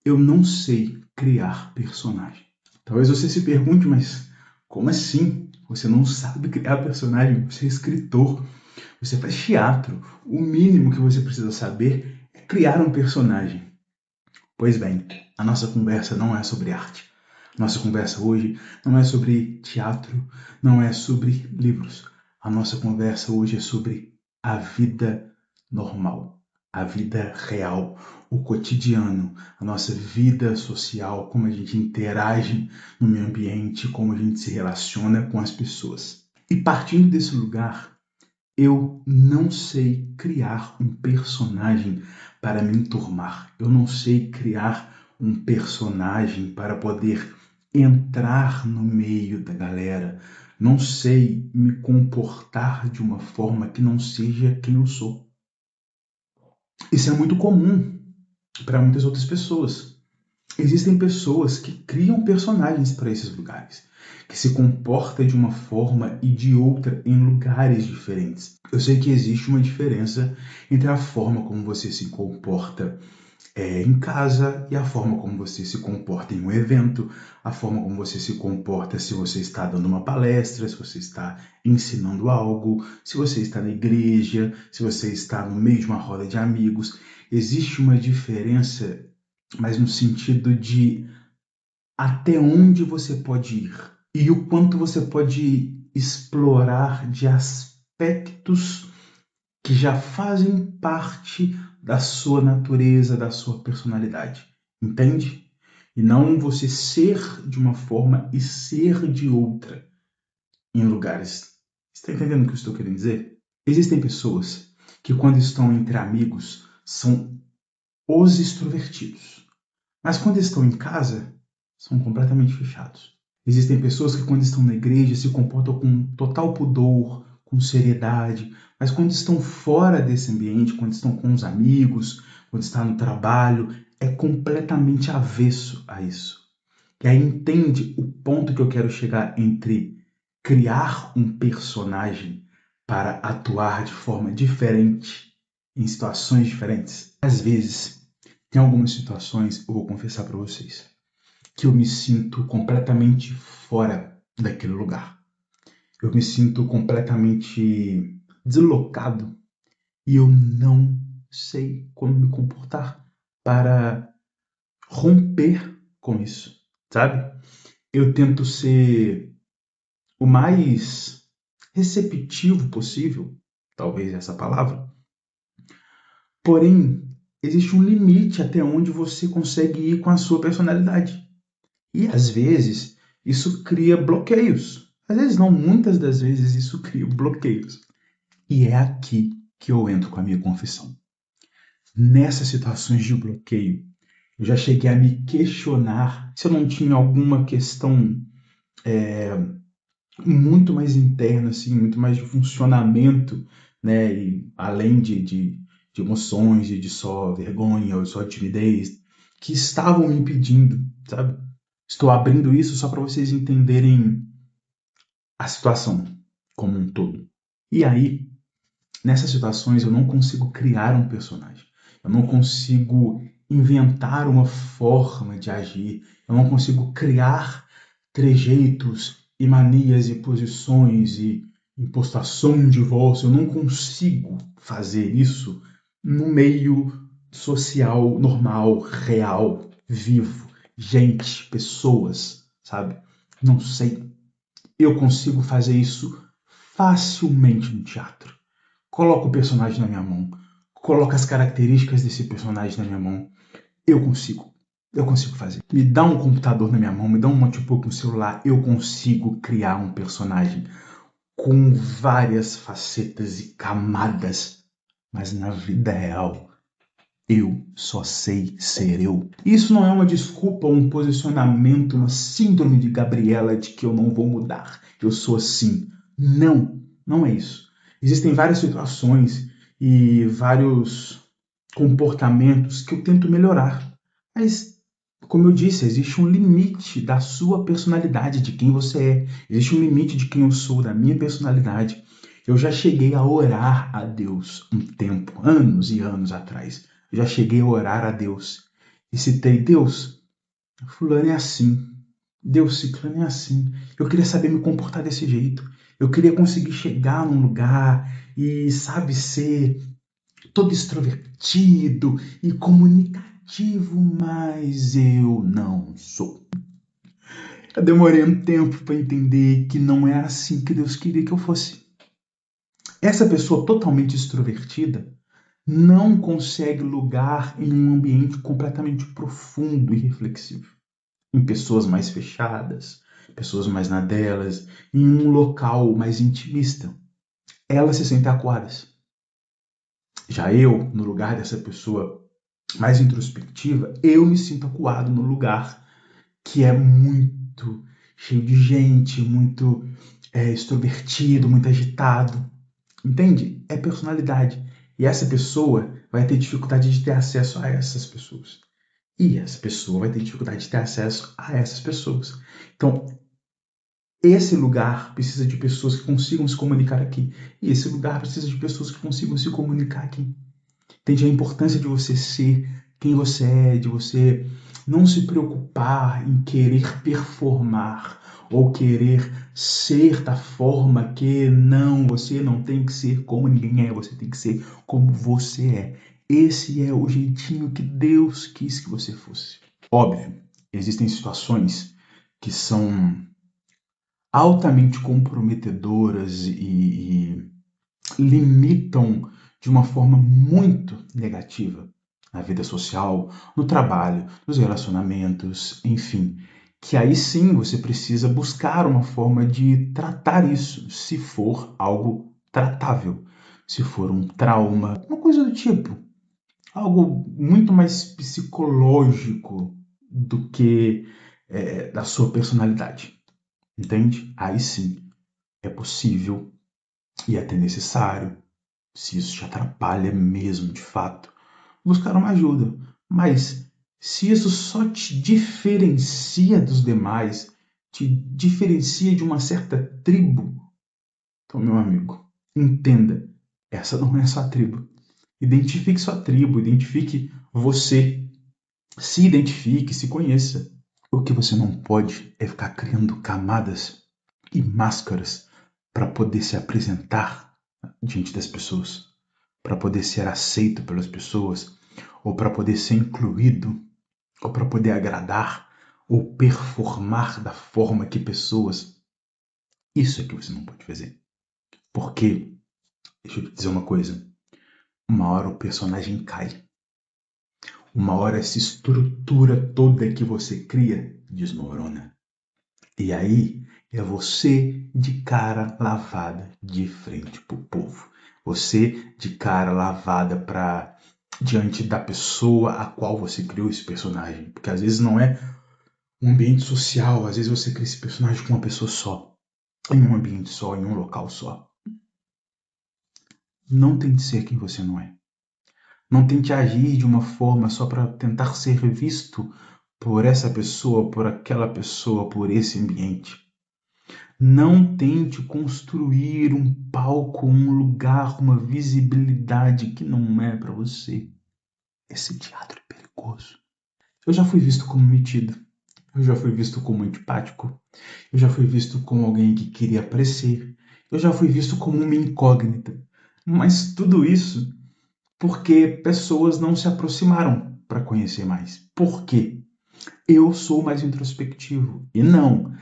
Eu não sei criar personagem. Talvez você se pergunte, mas como assim? Você não sabe criar personagem? Você é escritor, você faz teatro. O mínimo que você precisa saber é criar um personagem. Pois bem, a nossa conversa não é sobre arte. Nossa conversa hoje não é sobre teatro, não é sobre livros. A nossa conversa hoje é sobre a vida normal, a vida real, o cotidiano, a nossa vida social, como a gente interage no meio ambiente, como a gente se relaciona com as pessoas. E partindo desse lugar, eu não sei criar um personagem para me enturmar. Eu não sei criar um personagem para poder entrar no meio da galera. Não sei me comportar de uma forma que não seja quem eu sou. Isso é muito comum para muitas outras pessoas. Existem pessoas que criam personagens para esses lugares, que se comportam de uma forma e de outra em lugares diferentes. Eu sei que existe uma diferença entre a forma como você se comporta em casa e a forma como você se comporta em um evento, a forma como você se comporta se você está dando uma palestra, se você está ensinando algo, se você está na igreja, se você está no meio de uma roda de amigos. Existe uma diferença, mas no sentido de até onde você pode ir e o quanto você pode explorar de aspectos que já fazem parte da sua natureza, da sua personalidade. Entende? E não você ser de uma forma e ser de outra em lugares. Está entendendo o que eu estou querendo dizer? Existem pessoas que, quando estão entre amigos, são os extrovertidos. Mas quando estão em casa, são completamente fechados. Existem pessoas que, quando estão na igreja, se comportam com total pudor, com seriedade, mas quando estão fora desse ambiente, quando estão com os amigos, quando estão no trabalho, é completamente avesso a isso. E aí entende o ponto que eu quero chegar entre criar um personagem para atuar de forma diferente em situações diferentes? Às vezes, tem algumas situações, eu vou confessar para vocês, que eu me sinto completamente fora daquele lugar. Eu me sinto completamente deslocado e eu não sei como me comportar para romper com isso, sabe? Eu tento ser o mais receptivo possível, talvez essa palavra, porém, existe um limite até onde você consegue ir com a sua personalidade. E às vezes isso cria bloqueios. Às vezes não, muitas das vezes isso cria bloqueios. E é aqui que eu entro com a minha confissão. Nessas situações de bloqueio, eu já cheguei a me questionar se eu não tinha alguma questão muito mais interna, assim, muito mais de funcionamento, né? E além de emoções e de só vergonha ou só timidez, que estavam me impedindo, sabe? Estou abrindo isso só para vocês entenderem a situação como um todo. E aí, nessas situações, eu não consigo criar um personagem. Eu não consigo inventar uma forma de agir. Eu não consigo criar trejeitos e manias e posições e impostação de voz. Eu não consigo fazer isso no meio social normal, real, vivo, gente, pessoas, sabe? Não sei. Eu consigo fazer isso facilmente no teatro. Coloco o personagem na minha mão, coloco as características desse personagem na minha mão. Eu consigo. Eu consigo fazer. Me dá um computador na minha mão, me dá um notebook no celular, eu consigo criar um personagem com várias facetas e camadas. Mas na vida real, eu só sei ser eu. Isso não é uma desculpa, um posicionamento, uma síndrome de Gabriela de que eu não vou mudar. Eu sou assim. Não, não é isso. Existem várias situações e vários comportamentos que eu tento melhorar. Mas, como eu disse, existe um limite da sua personalidade, de quem você é. Existe um limite de quem eu sou, da minha personalidade. Eu já cheguei a orar a Deus um tempo, anos e anos atrás. Eu já cheguei a orar a Deus e citei: Deus, fulano é assim. Deus, ciclano é assim. Eu queria saber me comportar desse jeito. Eu queria conseguir chegar num lugar e, sabe, ser todo extrovertido e comunicativo, mas eu não sou. Eu demorei um tempo para entender que não é assim que Deus queria que eu fosse. Essa pessoa totalmente extrovertida não consegue lugar em um ambiente completamente profundo e reflexivo. Em pessoas mais fechadas, pessoas mais na delas, em um local mais intimista. Elas se sentem acuadas. Já eu, no lugar dessa pessoa mais introspectiva, eu me sinto acuado no lugar que é muito cheio de gente, muito extrovertido, muito agitado. Entende? É personalidade. E essa pessoa vai ter dificuldade de ter acesso a essas pessoas. E essa pessoa vai ter dificuldade de ter acesso a essas pessoas. Então, esse lugar precisa de pessoas que consigam se comunicar aqui. E esse lugar precisa de pessoas que consigam se comunicar aqui. Entende a importância de você ser quem você é, de você não se preocupar em querer performar ou querer ser da forma que não, você não tem que ser como ninguém é, você tem que ser como você é. Esse é o jeitinho que Deus quis que você fosse. Óbvio, existem situações que são altamente comprometedoras e limitam de uma forma muito negativa a vida social, no trabalho, nos relacionamentos, enfim. Que aí sim você precisa buscar uma forma de tratar isso, se for algo tratável, se for um trauma, uma coisa do tipo, algo muito mais psicológico do que da sua personalidade, entende? Aí sim é possível e é até necessário, se isso te atrapalha mesmo de fato, buscar uma ajuda. Mas se isso só te diferencia dos demais, te diferencia de uma certa tribo, então, meu amigo, entenda, essa não é sua tribo. Identifique sua tribo, identifique você, se identifique, se conheça. O que você não pode é ficar criando camadas e máscaras para poder se apresentar diante das pessoas, para poder ser aceito pelas pessoas, ou para poder ser incluído, ou para poder agradar, ou performar da forma que pessoas. Isso é que você não pode fazer. Porque, deixa eu te dizer uma coisa, uma hora o personagem cai. Uma hora essa estrutura toda que você cria desmorona. E aí é você de cara lavada de frente pro povo. Você de cara lavada para diante da pessoa a qual você criou esse personagem. Porque às vezes não é um ambiente social, às vezes você cria esse personagem com uma pessoa só, em um ambiente só, em um local só. Não tente ser quem você não é. Não tente agir de uma forma só para tentar ser visto por essa pessoa, por aquela pessoa, por esse ambiente. Não tente construir um palco, um lugar, uma visibilidade que não é para você. Esse teatro é perigoso. Eu já fui visto como metido. Eu já fui visto como antipático. Eu já fui visto como alguém que queria aparecer. Eu já fui visto como uma incógnita. Mas tudo isso porque pessoas não se aproximaram para conhecer mais. Por quê? Eu sou mais introspectivo. E não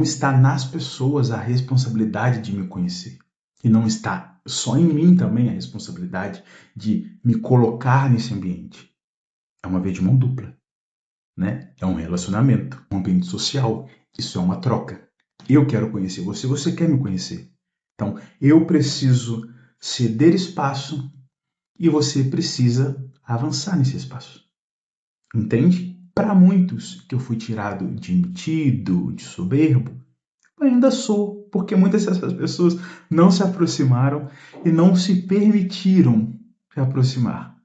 está nas pessoas a responsabilidade de me conhecer. E não está só em mim também a responsabilidade de me colocar nesse ambiente. É uma via de mão dupla, né? É um relacionamento, um ambiente social. Isso é uma troca. Eu quero conhecer você, você quer me conhecer. Então, eu preciso ceder espaço e você precisa avançar nesse espaço. Entende? Para muitos que eu fui tirado de metido, de soberbo, eu ainda sou, porque muitas dessas pessoas não se aproximaram e não se permitiram se aproximar.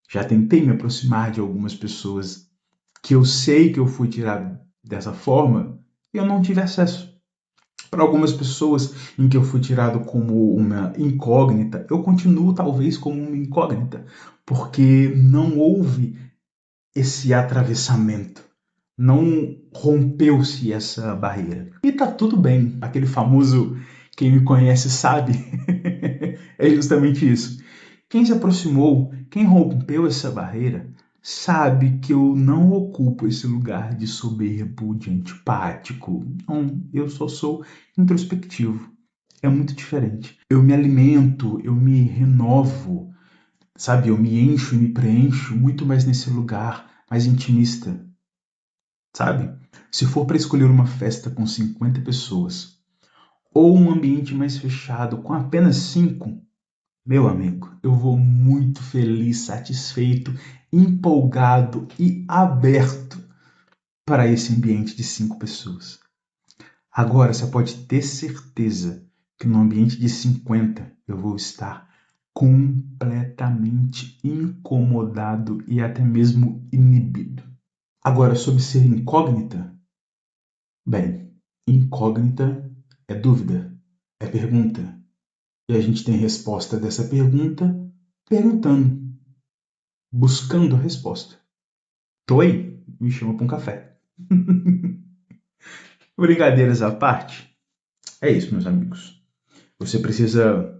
Já tentei me aproximar de algumas pessoas que eu sei que eu fui tirado dessa forma e eu não tive acesso. Para algumas pessoas em que eu fui tirado como uma incógnita, eu continuo talvez como uma incógnita, porque não houve esse atravessamento. Não rompeu-se essa barreira. E tá tudo bem. Aquele famoso quem me conhece sabe. É justamente isso. Quem se aproximou, quem rompeu essa barreira, sabe que eu não ocupo esse lugar de soberbo, de antipático. Não, eu só sou introspectivo. É muito diferente. Eu me alimento, eu me renovo, sabe? Eu me encho e me preencho muito mais nesse lugar mais intimista, sabe? Se for para escolher uma festa com 50 pessoas ou um ambiente mais fechado com apenas 5, meu amigo, eu vou muito feliz, satisfeito, empolgado e aberto para esse ambiente de 5 pessoas. Agora, você pode ter certeza que no ambiente de 50 eu vou estar completamente incomodado e até mesmo inibido. Agora, sobre ser incógnita, bem, incógnita é dúvida, é pergunta. E a gente tem resposta dessa pergunta perguntando, buscando a resposta. Tô aí, me chama para um café. Brincadeiras à parte, é isso, meus amigos. Você precisa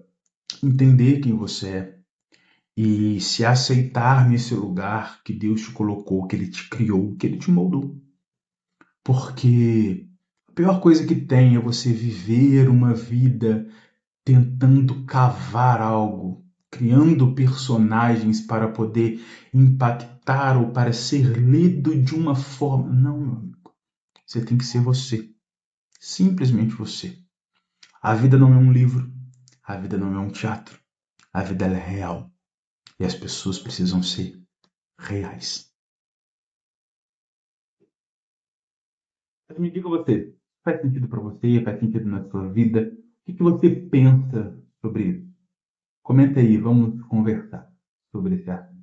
entender quem você é e se aceitar nesse lugar que Deus te colocou, que Ele te criou, que Ele te moldou. Porque a pior coisa que tem é você viver uma vida tentando cavar algo, criando personagens para poder impactar ou para ser lido de uma forma. Não, meu amigo. Você tem que ser você. Simplesmente você. A vida não é um livro. A vida não é um teatro. A vida ela é real. E as pessoas precisam ser reais. Mas me diga você, faz sentido para você? Faz sentido na sua vida? O que você pensa sobre isso? Comenta aí, vamos conversar sobre esse assunto.